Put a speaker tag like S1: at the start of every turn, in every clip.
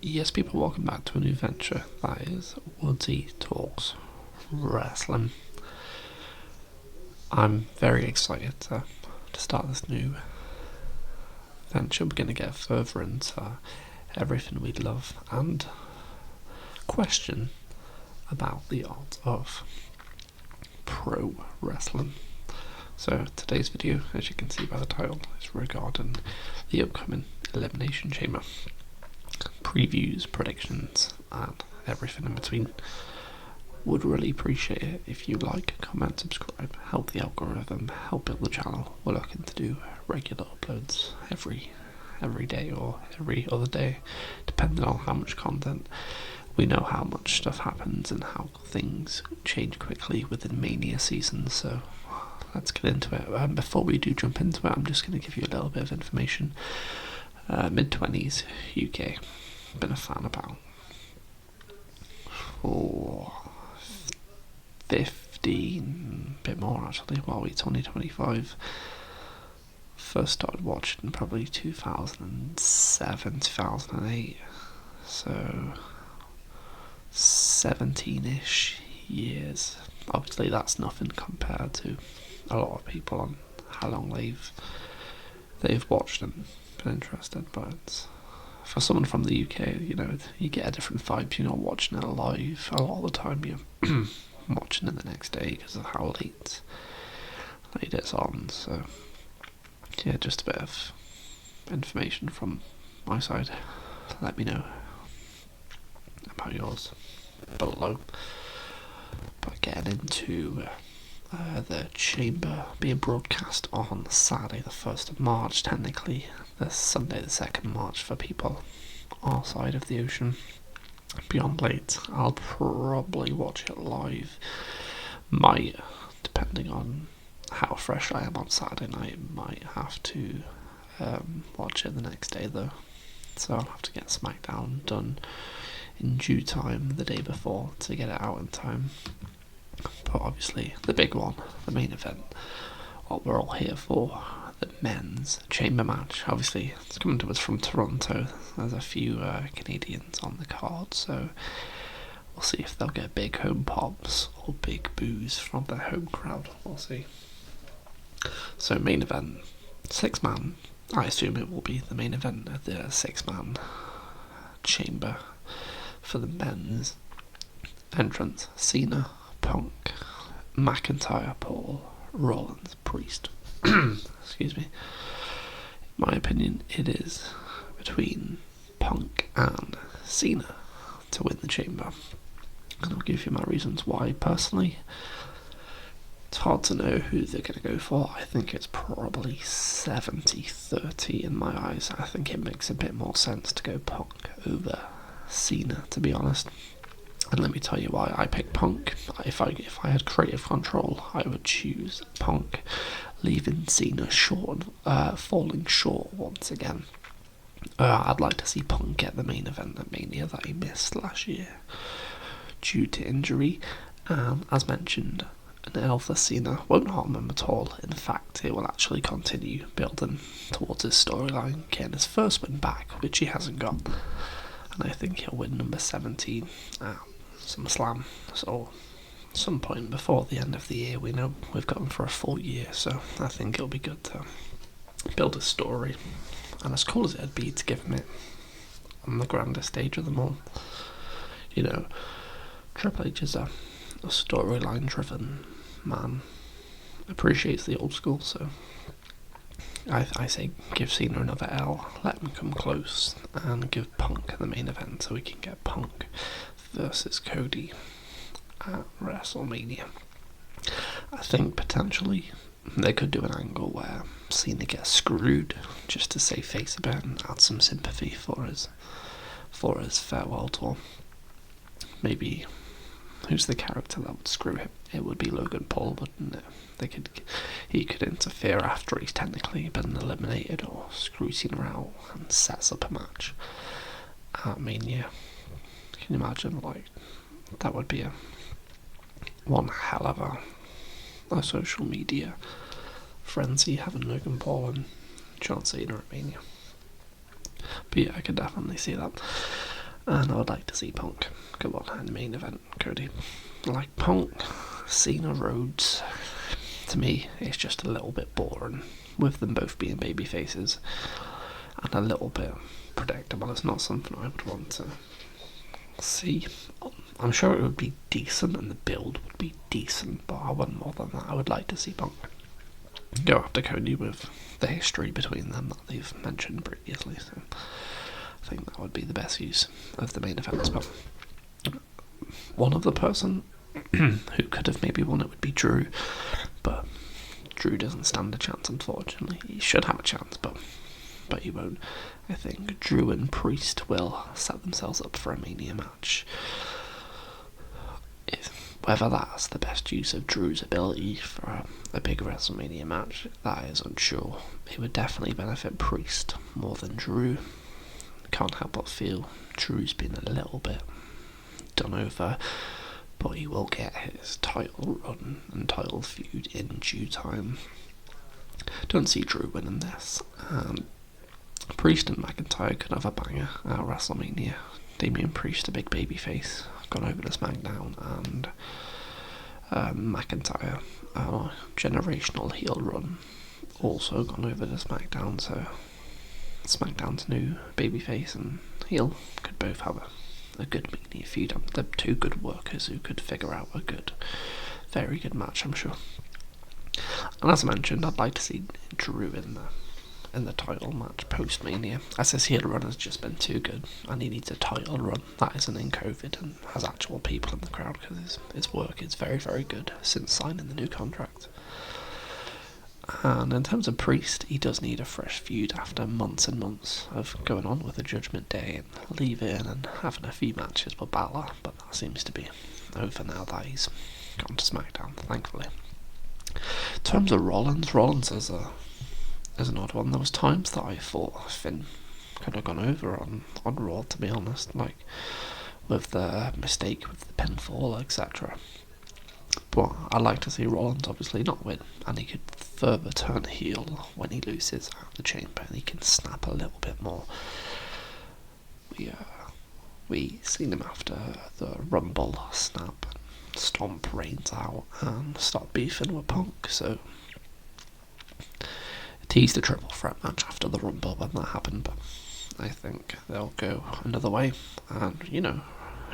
S1: Yes, people, welcome back to a new venture. That is Woodsy Talks Wrestling. I'm very excited to start this new venture. We're going to get further into everything we love and question about the art of pro wrestling. So today's video, as you can see by the title, is regarding the upcoming Elimination Chamber. Previews, predictions, and everything in between. Would really appreciate it if you like, comment, subscribe, help the algorithm, help build the channel. We're looking to do regular uploads every day or every other day, depending on how much content. We know how much stuff happens and how things change quickly within Mania season, so let's get into it. Before we do jump into it, I'm just going to give you a little bit of information. Mid-20s UK, been a fan about 15, a bit more actually, while it's only 25. First started watching probably 2007, 2008, so 17-ish years. Obviously that's nothing compared to a lot of people on how long they've watched and been interested, but for someone from the UK, you know, you get a different vibe. You're not watching it live a lot of the time, you're watching it the next day because of how late it's on. So yeah, just a bit of information from my side. Let me know about yours below. But getting into the chamber being broadcast on Saturday the 1st of March, technically the Sunday the 2nd of March for people our side of the ocean. Beyond late, I'll probably watch it live. Might, depending on how fresh I am on Saturday night, might have to watch it the next day though. So I'll have to get SmackDown done in due time the day before to get it out in time. But obviously the big one, the main event, what we're all here for, the men's chamber match. Obviously it's coming to us from Toronto. There's a few Canadians on the card, so we'll see if they'll get big home pops or big boos from their home crowd. We'll see. So main event, 6-man. I assume it will be the main event of the 6-man chamber for the men's entrance. CENA, Punk, McIntyre, Paul, Rollins, Priest. Excuse me. In my opinion, it is between Punk and CENA to win the chamber. And I'll give you my reasons why. Personally, it's hard to know who they're going to go for. I think it's probably 70-30 in my eyes. I think it makes a bit more sense to go Punk over CENA, to be honest. And let me tell you why I picked Punk. If I had creative control, I would choose Punk, leaving CENA short, falling short once again. I'd like to see Punk get the main event at Mania that he missed last year due to injury. As mentioned, an L for CENA won't harm him at all. In fact, it will actually continue building towards his storyline, getting his first win back, which he hasn't got. And I think he'll win number 17 at SummerSlam. So some point before the end of the year, we know we've got him for a full year, so I think it'll be good to build a story. And as cool as it'd be to give him it on the grandest stage of them all. You know, Triple H is a storyline driven man, appreciates the old school, so I say give CENA another L, let him come close, and give Punk the main event so we can get Punk versus Cody at WrestleMania. I think potentially they could do an angle where CENA gets screwed just to save face a bit and add some sympathy for his farewell tour. Maybe who's the character that would screw him? It would be Logan Paul, wouldn't it? He could interfere after he's technically been eliminated, or screw CENA out and sets up a match at Mania. Can you imagine? Like, that would be one hell of a social media frenzy, having Logan Paul and John Cena at Mania. But yeah, I could definitely see that. And I would like to see Punk go on in the main event, Cody. Like Punk, Cena, Rhodes, to me, it's just a little bit boring, with them both being baby faces, and a little bit predictable. It's not something I would want to see. I'm sure it would be decent, and the build would be decent, but I wouldn't more than that. I would like to see Punk go after Cody with the history between them that they've mentioned previously, so I think that would be the best use of the main event spot. One other person who could have maybe won it would be Drew, but Drew doesn't stand a chance, unfortunately. He should have a chance, but he won't. I think Drew and Priest will set themselves up for a Mania match. Whether that's the best use of Drew's ability for a big WrestleMania match, that is unsure. It would definitely benefit Priest more than Drew. Can't help but feel Drew's been a little bit done over, but he will get his title run and title feud in due time. Don't see Drew winning this. Priest and McIntyre could have a banger at WrestleMania. Damien Priest, a big baby face, gone over to SmackDown, and McIntyre, generational heel run, also gone over to SmackDown, so SmackDown's new babyface and heel could both have a good Mania feud. They're two good workers who could figure out a good, very good match, I'm sure. And as I mentioned, I'd like to see Drew in the title match post-Mania, as his heel run has just been too good, and he needs a title run that isn't in COVID and has actual people in the crowd, because his work is very, very good since signing the new contract. And in terms of Priest, he does need a fresh feud after months and months of going on with the Judgment Day and leaving and having a few matches with BAYLEY, but that seems to be over now that he's gone to SmackDown, thankfully. In terms of Rollins is an odd one. There was times that I thought Finn could have gone over on Raw, to be honest, like with the mistake with the pinfall, etc. But I'd like to see Rollins obviously not win, and he could further turn heel when he loses at the Chamber, and he can snap a little bit more. We seen him after the Rumble snap and stomp Reigns out and start beefing with Punk, so teased a triple threat match after the Rumble when that happened, but I think they'll go another way, and who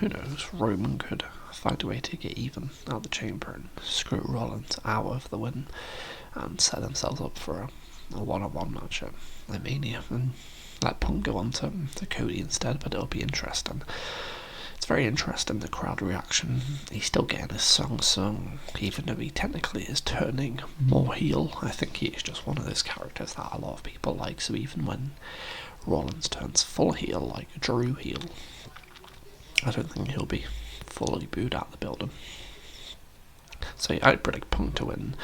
S1: knows, Roman could find a way to get even out of the Chamber and screw Rollins out of the win and set themselves up for a one-on-one match at Mania, and let Punk go on to Cody instead. But it'll be interesting. It's very interesting, the crowd reaction. He's still getting his song sung, even though he technically is turning more heel. I think he is just one of those characters that a lot of people like, so even when Rollins turns full heel, like Drew heel, I don't think he'll be fully booed out of the building. So yeah, I'd predict Punk to win,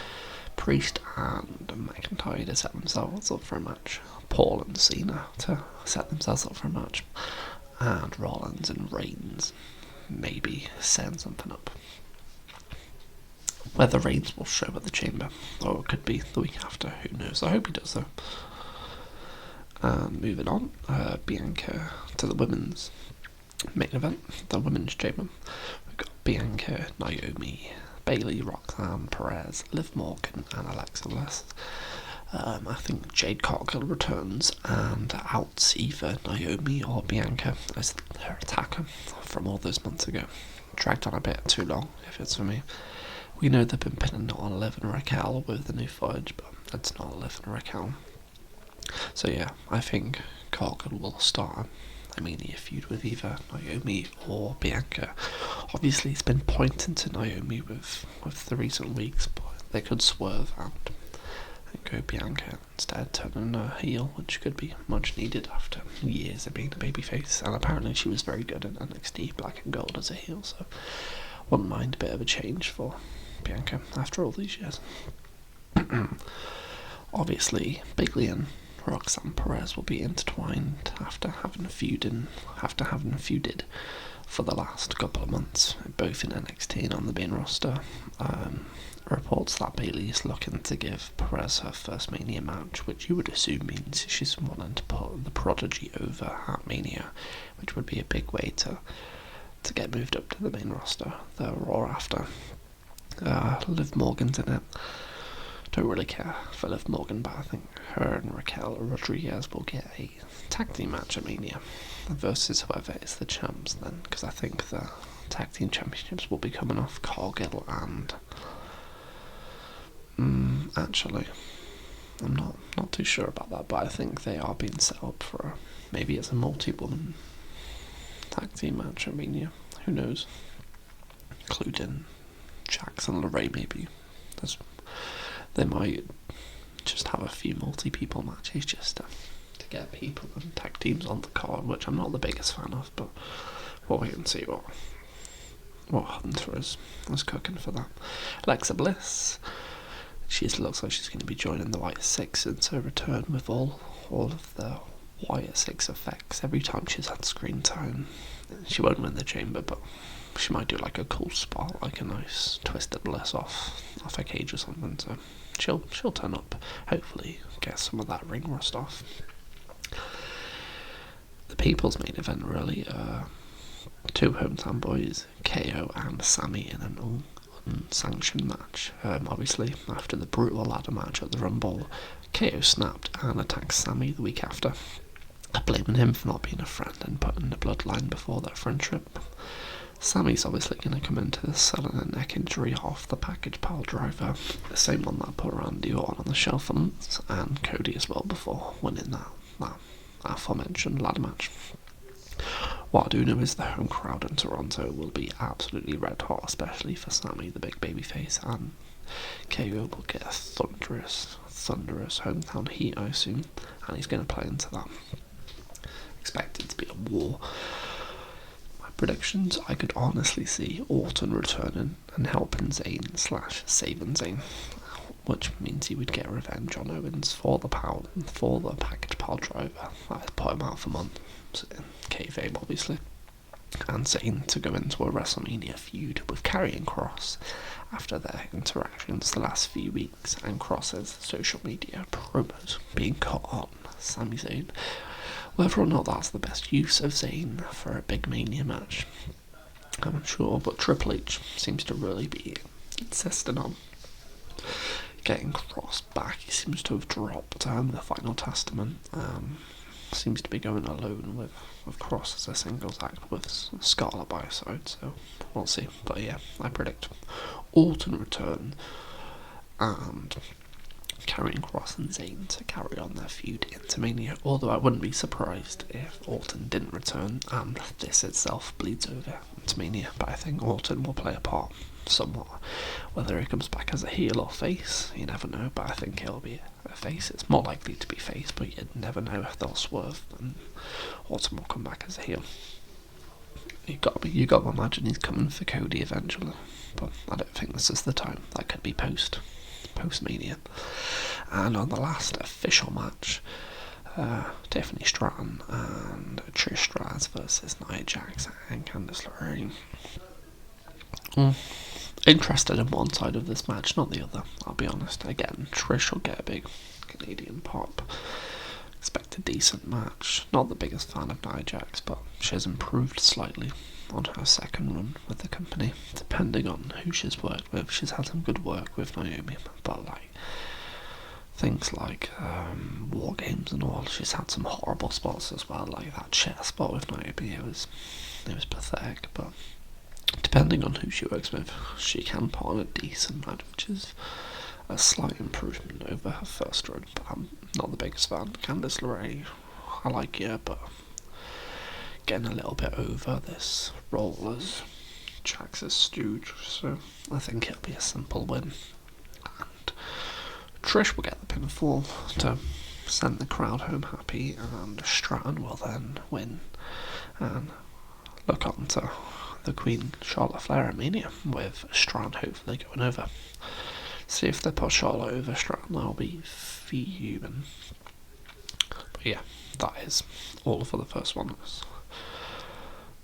S1: Priest and McIntyre to set themselves up for a match, Paul and Cena to set themselves up for a match, and Rollins and Reigns maybe setting something up. Whether Reigns will show at the Chamber, or it could be the week after, who knows. I hope he does though. And moving on, Bianca to the women's main event, the Women's Chamber. We've got Bianca, Naomi, BAYLEY, ROXANNE, PEREZ, Liv Morgan and Alexa Bliss. I think Jade Cargill returns and outs either Naomi or Bianca as her attacker from all those months ago. Dragged on a bit too long, if it's for me. We know they've been pinning it on Liv and Raquel with the new footage, but it's not Liv and Raquel. So yeah, I think Cargill will start a Mania feud with either Naomi or Bianca. Obviously it's been pointing to Naomi with the recent weeks, but they could swerve and go Bianca instead, turning her heel, which could be much needed after years of being a babyface, and apparently she was very good in NXT Black and Gold as a heel, so wouldn't mind a bit of a change for Bianca after all these years. Obviously BAYLEY and Roxanne Perez will be intertwined after having feuded for the last couple of months, both in NXT and on the main roster. Reports that BAYLEY is looking to give PEREZ her first Mania match, which you would assume means she's wanting to put the Prodigy over at Mania, which would be a big way to get moved up to the main roster, the Raw after. Liv Morgan's in it. Don't really care for Liv Morgan, but I think her and Raquel Rodriguez will get a tag team match at Mania versus whoever is the champs then, because I think the tag team championships will be coming off Cargill and actually I'm not too sure about that, but I think they are being set up for maybe it's a multi-woman tag team match at Mania. Who knows? Including Jax and LERAE maybe. They might just have a few multi-people matches just to get people and tag teams on the card, which I'm not the biggest fan of, but we'll wait and see what Hunter is cooking for that. Alexa Bliss, she looks like she's going to be joining the White Six since her return with all of the White Six effects. Every time she's had screen time, she won't win the chamber, but she might do like a cool spot, like a nice twisted Bliss off a cage or something, so she'll turn up, hopefully get some of that ring rust off. The people's main event really, two hometown boys, KO and SAMI, in an unsanctioned match. Obviously after the brutal ladder match at the Rumble, KO snapped and attacked SAMI the week after, blaming him for not being a friend and putting the bloodline before their friendship. SAMI's obviously going to come into this selling a neck injury off the package pile driver, the same one that put Randy Orton on the shelf once, and Cody as well, before winning that aforementioned ladder match. What I do know is the home crowd in Toronto will be absolutely red hot, especially for SAMI, the big babyface, and KO will get a thunderous hometown heat, I assume, and he's going to play into that. Expect it to be a war. Predictions, I could honestly see Orton returning and helping ZAYN / saving ZAYN, which means he would get revenge on Owens for the package pile driver. I put him out for months, kayfabe obviously, and ZAYN to go into a WrestleMania feud with Karrion Kross after their interactions the last few weeks and Kross's social media promos being cut on Sami Zayn. Whether or not that's the best use of ZAYN for a big Mania match, I'm unsure, but Triple H seems to really be insisting on getting Kross back. He seems to have dropped the Final Testament, seems to be going alone with Kross as a singles act with Scarlett by his side, so we'll see. But yeah, I predict Orton return and Karrion Kross and ZAYN to carry on their feud into Mania, although I wouldn't be surprised if Orton didn't return and this itself bleeds over into Mania, but I think Orton will play a part somewhat. Whether he comes back as a heel or face, you never know, but I think he'll be a face. It's more likely to be face, but you never know if they'll swerve and Orton will come back as a heel. You got to imagine he's coming for Cody eventually, but I don't think this is the time. That could be post-Mania. And on the last official match, Tiffany Stratton and Trish Stratus versus Nia Jax and Candice LeRae. Interested in one side of this match, not the other, I'll be honest. Again, Trish will get a big Canadian pop. Expect a decent match. Not the biggest fan of Nia Jax, but she has improved slightly on her second run with the company, depending on who she's worked with. She's had some good work with Naomi, but like things like War Games and all, she's had some horrible spots as well, like that chair spot with Naomi. It was pathetic, but depending on who she works with, she can put on a decent match, which is a slight improvement over her first run, but I'm not the biggest fan. Candice LeRae, I like her, but getting a little bit over this role as Jax's stooge, so I think it'll be a simple win. And Trish will get the pinfall to send the crowd home happy, and Stratton will then win and look on to the Queen Charlotte Flair at Mania, with Stratton hopefully going over. See if they put Charlotte over Stratton, I'll be fuming. But yeah, that is all for the first one.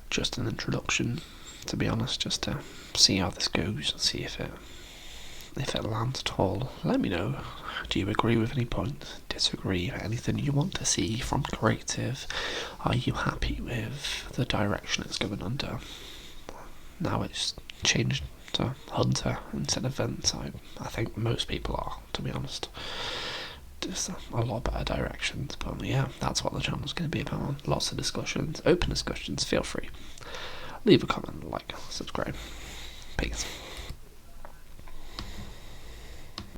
S1: just an introduction, to be honest, just to see how this goes and see if it lands at all. Let me know. Do you agree with any points? Disagree? Anything you want to see from creative? Are you happy with the direction it's going under? Now it's changed to Hunter instead of Vince. I think most people are, to be honest. Just a lot better directions, but yeah, that's what the channel's going to be about. Lots of discussions, open discussions. Feel free. Leave a comment, like, subscribe. Peace.